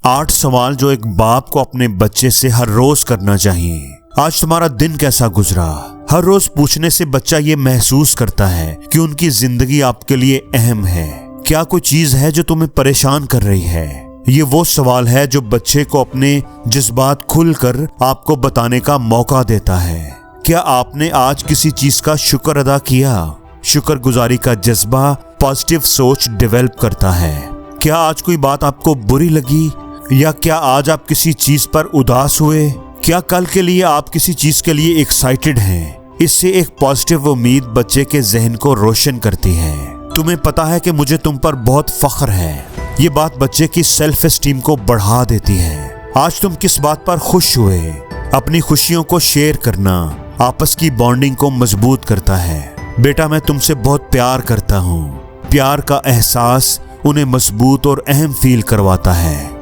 8 सवाल जो एक बाप को अपने बच्चे से हर रोज करना चाहिए। आज तुम्हारा दिन कैसा गुजरा? हर रोज पूछने से बच्चा ये महसूस करता है कि उनकी जिंदगी आपके लिए अहम है। क्या कोई चीज है जो तुम्हें परेशान कर रही है? ये वो सवाल है जो बच्चे को अपने जज्बात खुलकर आपको बताने का मौका देता है। क्या आपने आज किसी चीज का शुक्र अदा किया? शुक्रगुजारी का जज्बा पॉजिटिव सोच डेवलप करता है। क्या आज कोई बात आपको बुरी लगी, या क्या आज आप किसी चीज पर उदास हुए? क्या कल के लिए आप किसी चीज के लिए एक्साइटेड हैं? इससे एक पॉजिटिव उम्मीद बच्चे के जहन को रोशन करती है। तुम्हें पता है कि मुझे तुम पर बहुत फख्र है। ये बात बच्चे की सेल्फ एस्टीम को बढ़ा देती है। आज तुम किस बात पर खुश हुए? अपनी खुशियों को शेयर करना आपस की बॉन्डिंग को मजबूत करता है। बेटा, मैं तुमसे बहुत प्यार करता हूँ। प्यार का एहसास उन्हें मजबूत और अहम फील करवाता है।